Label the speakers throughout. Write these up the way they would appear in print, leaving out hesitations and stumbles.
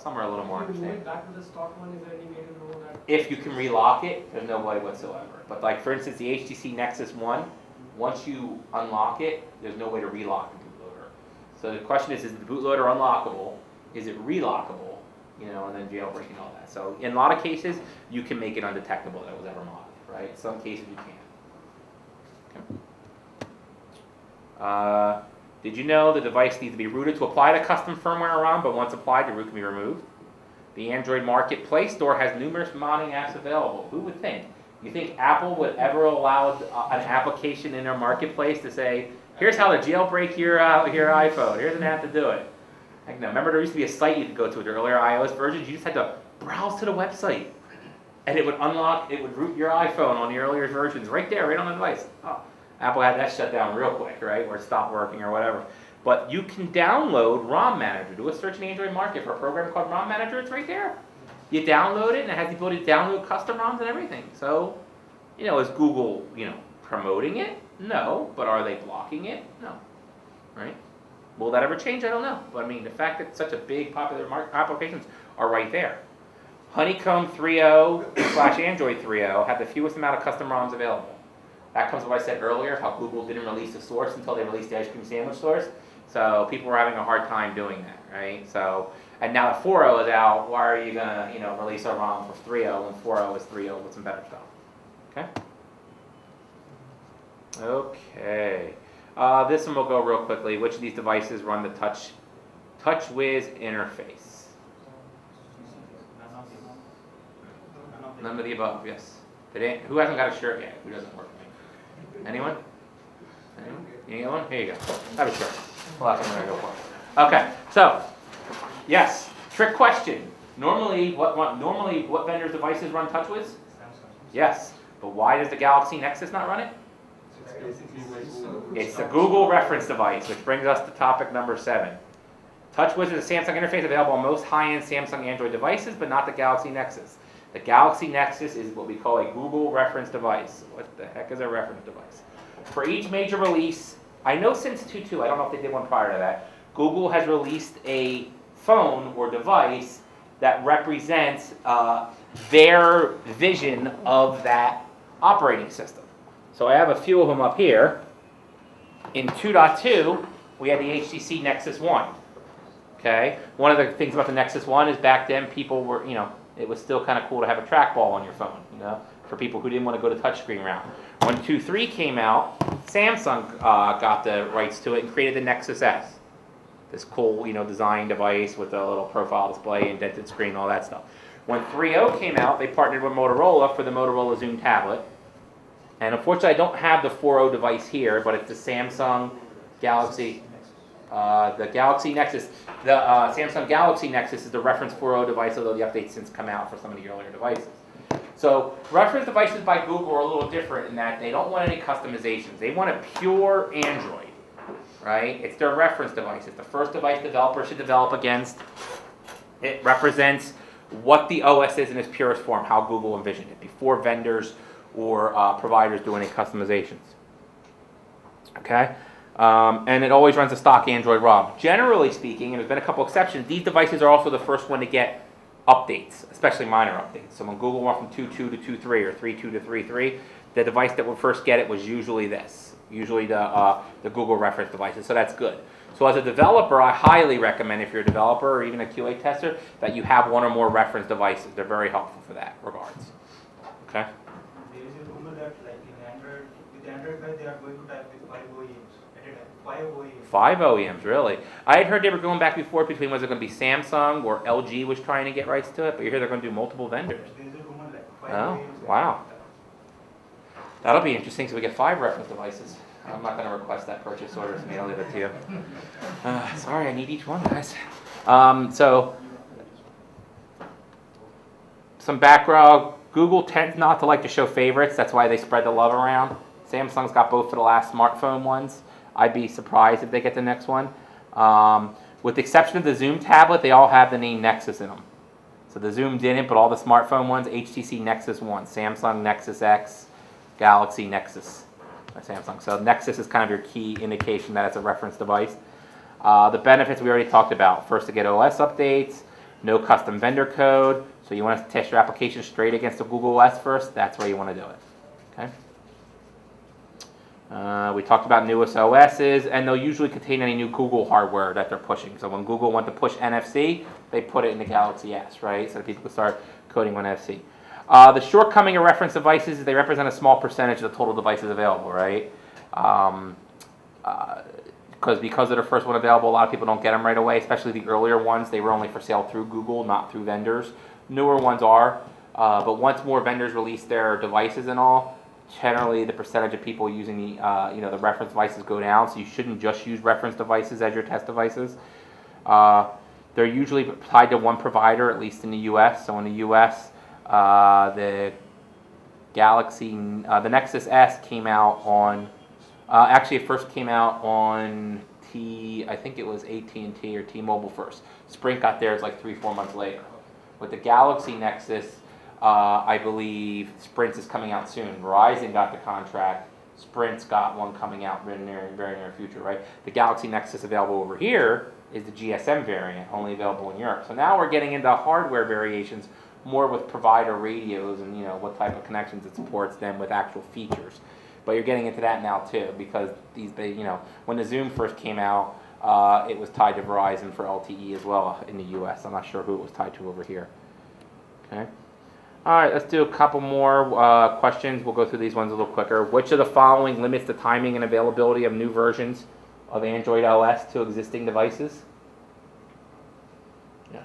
Speaker 1: some are a little more
Speaker 2: If you move
Speaker 1: understanding.
Speaker 2: it back to the stock one, is there any way to know that?
Speaker 1: If you can relock it, there's no way whatsoever. But like for instance, the HTC Nexus 1, once you unlock it, there's no way to relock the bootloader. So the question is the bootloader unlockable? Is it relockable? You know, and then jailbreaking all that. So in a lot of cases, you can make it undetectable that it was ever modded, right? Some cases you can't. Okay. Did you know the device needs to be rooted to apply the custom firmware ROM, but once applied, the root can be removed? The Android Market Play Store has numerous modding apps available. Who would think? You think Apple would ever allow an application in their marketplace to say, here's how to jailbreak your iPhone. Here's an app to do it. Heck no. Remember there used to be a site you could go to with the earlier iOS versions? You just had to browse to the website. And it would unlock, it would root your iPhone on the earlier versions right there, right on the device. Oh, Apple had that shut down real quick, right? Or it stopped working or whatever. But you can download ROM Manager. Do a search in the Android market for a program called ROM Manager. It's right there. You download it, and it has the ability to download custom ROMs and everything. So, you know, is Google, you know, promoting it? No. But are they blocking it? No. Right? Will that ever change? I don't know. But I mean, the fact that such a big popular applications are right there. Honeycomb 3.0 / Android 3.0 have the fewest amount of custom ROMs available. That comes to what I said earlier, how Google didn't release the source until they released the ice cream sandwich source. So people were having a hard time doing that, right? So, and now that 4.0 is out, why are you gonna, you know, release a ROM for 3.0 when 4.0 is 3.0 with some better stuff? Okay. Okay. This one will go real quickly. Which of these devices run the TouchWiz interface? None of the above. Yes. Who hasn't got a shirt yet? Who doesn't work? Anyone? Anyone? You get one? Here you go. Have a shirt. Well, that's what I'm going to go for. Okay, so, yes, trick question. Normally, what vendors' devices run TouchWiz? Yes, but why does the Galaxy Nexus not run it? It's a Google reference device, which brings us to topic number 7. TouchWiz is a Samsung interface available on most high-end Samsung Android devices, but not the Galaxy Nexus. The Galaxy Nexus is what we call a Google reference device. What the heck is a reference device? For each major release, I know since 2.2, I don't know if they did one prior to that, Google has released a phone or device that represents their vision of that operating system. So I have a few of them up here. In 2.2, we had the HTC Nexus 1. Okay? One of the things about the Nexus 1 is back then people were, you know, it was still kind of cool to have a trackball on your phone, you know, for people who didn't want to go to touchscreen route. When 2.3 came out, Samsung got the rights to it and created the Nexus S. This cool, you know, design device with a little profile display, indented screen, all that stuff. When 3.0 came out, they partnered with Motorola for the Motorola Zoom tablet. And unfortunately, I don't have the 4.0 device here, but it's the Samsung Galaxy. The Galaxy Nexus, the Samsung Galaxy Nexus is the reference 4.0 device, although the update's since come out for some of the earlier devices. So reference devices by Google are a little different in that they don't want any customizations. They want a pure Android, right? It's their reference device. It's the first device developers should develop against. It represents what the OS is in its purest form, how Google envisioned it, before vendors or providers do any customizations. Okay? And it always runs a stock Android ROM. Generally speaking, and there's been a couple exceptions, these devices are also the first one to get updates, especially minor updates. So when Google went from 2.2 to 2.3 or 3.2 to 3.3, the device that would first get it was usually this, usually the Google reference devices, so that's good. So as a developer, I highly recommend, if you're a developer or even a QA tester, that you have one or more reference devices. They're very helpful for that regards. Okay?
Speaker 3: There is a rumor that like in Android, with Android 5 they are going to type with 5 OEMs at a time. 5 OEMs. 5
Speaker 1: OEMs, really? I had heard they were going back and forth between was it going to be Samsung or LG was trying to get rights to it, but you hear they're going to do multiple vendors.
Speaker 3: There is a rumor like 5
Speaker 1: Oh,
Speaker 3: OEMs.
Speaker 1: wow. That'll be interesting, so we get 5 reference devices. I'm not going to request that purchase order from me. I'll leave it to you. Sorry, I need each one, guys. So, some background. Google tends not to like to show favorites. That's why they spread the love around. Samsung's got both for the last smartphone ones. I'd be surprised if they get the next one. With the exception of the Zoom tablet, they all have the name Nexus in them. So the Zoom didn't, but all the smartphone ones, HTC Nexus 1, Samsung Nexus X, Galaxy Nexus by Samsung. So Nexus is kind of your key indication that it's a reference device. The benefits we already talked about. First to get OS updates, No custom vendor code. So you want to test your application straight against the Google OS first. That's where you want to do it. Okay. We talked about newest OSs, and they'll usually contain any new Google hardware that they're pushing. So when Google wants to push NFC, they put it in the Galaxy S, right? So that people can start coding on NFC. The shortcoming of reference devices is they represent a small percentage of the total devices available, right? Because they're the first one available, a lot of people don't get them right away, especially the earlier ones. They were only for sale through Google, not through vendors. Newer ones are, but once more vendors release their devices and all, generally the percentage of people using the reference devices go down. So you shouldn't just use reference devices as your test devices. They're usually tied to one provider, at least in the U.S. So in the U.S., the Nexus S came out on. Actually, it first came out on I think it was AT&T or T-Mobile first. Sprint got theirs like 3-4 months later. With the Galaxy Nexus, I believe Sprint's is coming out soon. Verizon got the contract. Sprint's got one coming out very near future, right? The Galaxy Nexus available over here is the GSM variant, only available in Europe. So now we're getting into hardware variations more with provider radios and what type of connections it supports than with actual features. But you're getting into that now too, because when the Zoom first came out, it was tied to Verizon for LTE as well in the U.S. I'm not sure who it was tied to over here. Okay. All right, let's do a couple more questions. We'll go through these ones a little quicker. Which of the following limits the timing and availability of new versions of Android OS to existing devices? Yes.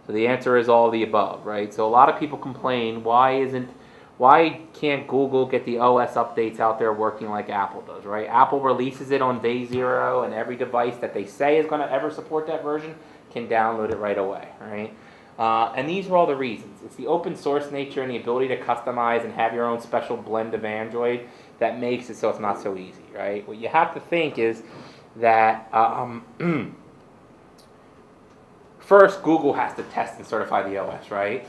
Speaker 1: So the answer is all of the above, right? So a lot of people complain, why can't Google get the OS updates out there working like Apple does, right? Apple releases it on day 0, and every device that they say is going to ever support that version can download it right away, right? And these are all the reasons. It's the open source nature and the ability to customize and have your own special blend of Android that makes it so it's not so easy, right? What you have to think is that first Google has to test and certify the OS, right?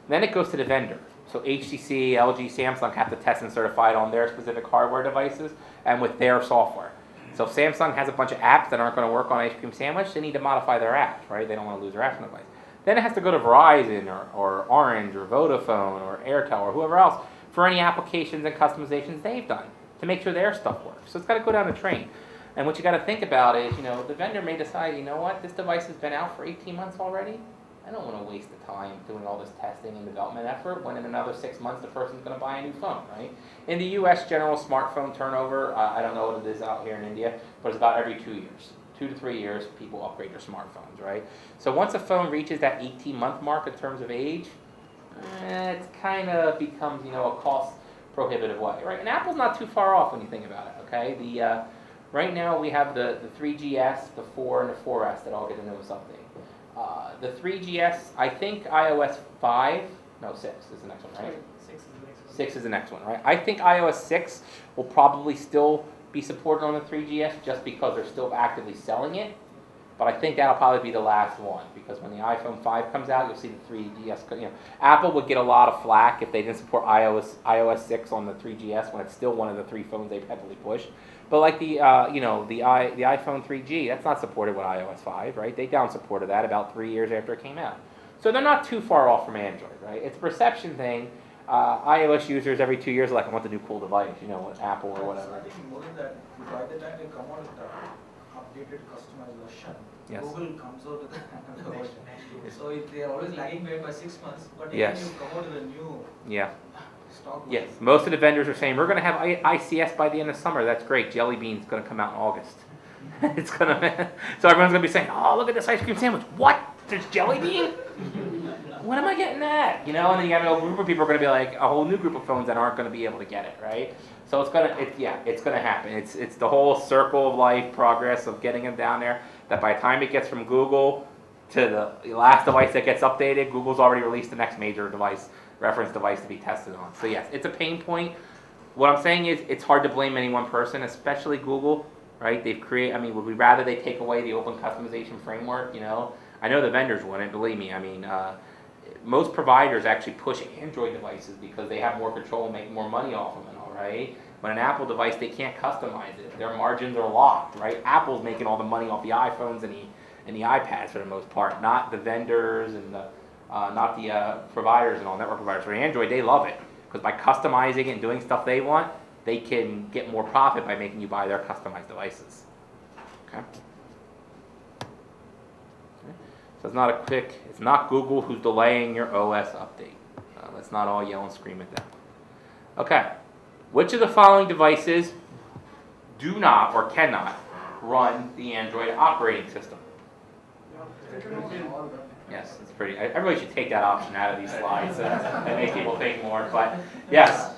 Speaker 1: Then it goes to the vendor. So HTC, LG, Samsung have to test and certify it on their specific hardware devices and with their software. So if Samsung has a bunch of apps that aren't going to work on Ice Cream Sandwich, they need to modify their apps, right? They don't want to lose their apps on the device. Then it has to go to Verizon or Orange or Vodafone or Airtel or whoever else for any applications and customizations they've done to make sure their stuff works. So it's got to go down the train. And what you got to think about is, the vendor may decide, this device has been out for 18 months already. I don't want to waste the time doing all this testing and development effort when in another 6 months the person's going to buy a new phone, right? In the U.S., general smartphone turnover, I don't know what it is out here in India, but it's about every 2 years. 2 to 3 years, people upgrade their smartphones, right? So once a phone reaches that 18-month mark in terms of age, it kind of becomes, a cost-prohibitive way, right? And Apple's not too far off when you think about it, okay? Right now we have the 3GS, the 4, and the 4S that all get the newest update. The 3GS, I think iOS 5, no, 6 is the next one, right?
Speaker 2: 6 is the next one.
Speaker 1: 6 is the next one, right? I think iOS 6 will probably still be supported on the 3GS just because they're still actively selling it. But I think that'll probably be the last one, because when the iPhone 5 comes out, you'll see the 3GS. Apple would get a lot of flack if they didn't support iOS 6 on the 3GS when it's still one of the 3 phones they've heavily pushed. But like the iPhone 3G, that's not supported with iOS 5, right? They down supported that about 3 years after it came out. So they're not too far off from Android, right? It's a perception thing. iOS users every 2 years are like, I want the new cool device, with Apple or whatever.
Speaker 4: I think more than that, by the time they come out with the updated customized version,
Speaker 1: Yes.
Speaker 4: Google comes out with another version. So they are always lagging behind by 6 months, but even
Speaker 1: Yes.
Speaker 4: you come out with a new stock
Speaker 1: Yes,
Speaker 4: version.
Speaker 1: most of the vendors are saying, we're going to have ICS by the end of summer. That's great. Jelly Bean's going to come out in August. It's going to, so everyone's going to be saying, oh, look at this ice cream sandwich. What? There's Jelly Bean? When am I getting that? And then you have a group of people are going to be like, a whole new group of phones that aren't going to be able to get it, right? So it's going to happen. It's the whole circle of life progress of getting them down there, that by the time it gets from Google to the last device that gets updated, Google's already released the next major device, reference device to be tested on. So yes, it's a pain point. What I'm saying is it's hard to blame any one person, especially Google, right? Would we rather they take away the open customization framework, I know the vendors wouldn't, believe me. Most providers actually push Android devices because they have more control and make more money off of them, all right? But an Apple device, they can't customize it. Their margins are locked, right? Apple's making all the money off the iPhones and and the iPads for the most part, not the vendors and not the providers and all network providers. For Android, they love it because by customizing it and doing stuff they want, they can get more profit by making you buy their customized devices. Okay. So it's not Google who's delaying your OS update. Let's not all yell and scream at them. Okay. Which of the following devices do not or cannot run the Android operating system? Yes, it's pretty. Everybody should take that option out of these slides and make people think more. But yes,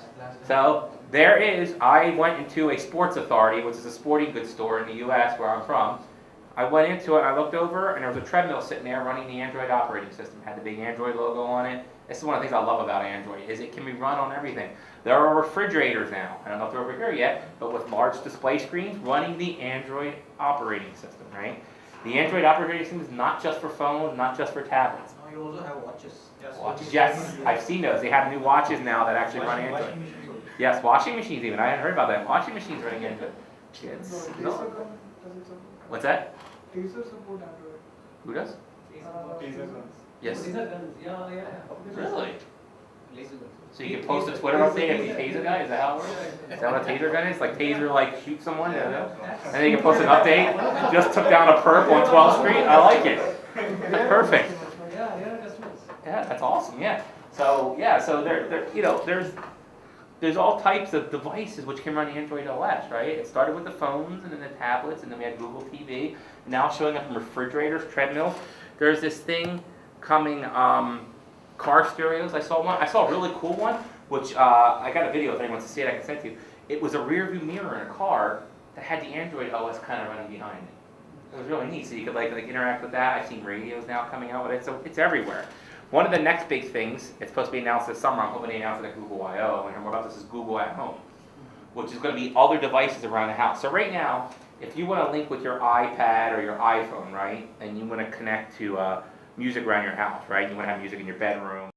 Speaker 1: so I went into a Sports Authority, which is a sporting goods store in the U.S. where I'm from. I went into it, I looked over, and there was a treadmill sitting there running the Android operating system. It had the big Android logo on it. This is one of the things I love about Android, is it can be run on everything. There are refrigerators now, I don't know if they're over here yet, but with large display screens running the Android operating system, right? The Android operating system is not just for phones, not just for tablets.
Speaker 4: Now you also have watches.
Speaker 1: Watches, yes, I've seen those. They have new watches now that actually run Android.
Speaker 3: Washing machine.
Speaker 1: Yes, washing machines even. I hadn't heard about that. Washing machines running Android. Kids.
Speaker 2: Taser
Speaker 1: No.
Speaker 2: does it support?
Speaker 1: What's that?
Speaker 2: Taser support Android.
Speaker 1: Who does?
Speaker 3: Taser guns.
Speaker 1: Yes.
Speaker 4: Laser guns. Yeah.
Speaker 1: Really?
Speaker 4: Laser guns.
Speaker 1: So you can post a Twitter update if you taser guy? Is that how it works? Is that what a taser gun is? Like taser, like shoot someone? And then you can post an update. Just took down a perp on 12th Street. I like it. Perfect.
Speaker 2: Yeah, customers.
Speaker 1: Yeah, that's awesome. Yeah. So there's all types of devices which can run Android OS, right? It started with the phones and then the tablets, and then we had Google TV. Now showing up in refrigerators, treadmills. There's this thing coming. Car stereos. I saw a really cool one, which I got a video if anyone wants to see it. I can send to you. It was a rear view mirror in a car that had the Android OS kind of running behind it. It was really neat. So you could like interact with that. I've seen radios now coming out with it, so it's everywhere. One of the next big things, it's supposed to be announced this summer. I'm hoping they announce it at Google I/O. And more about this is Google at Home, which is going to be other devices around the house. So right now, if you want to link with your iPad or your iPhone, right, and you want to connect to music around your house, right? You want to have music in your bedroom,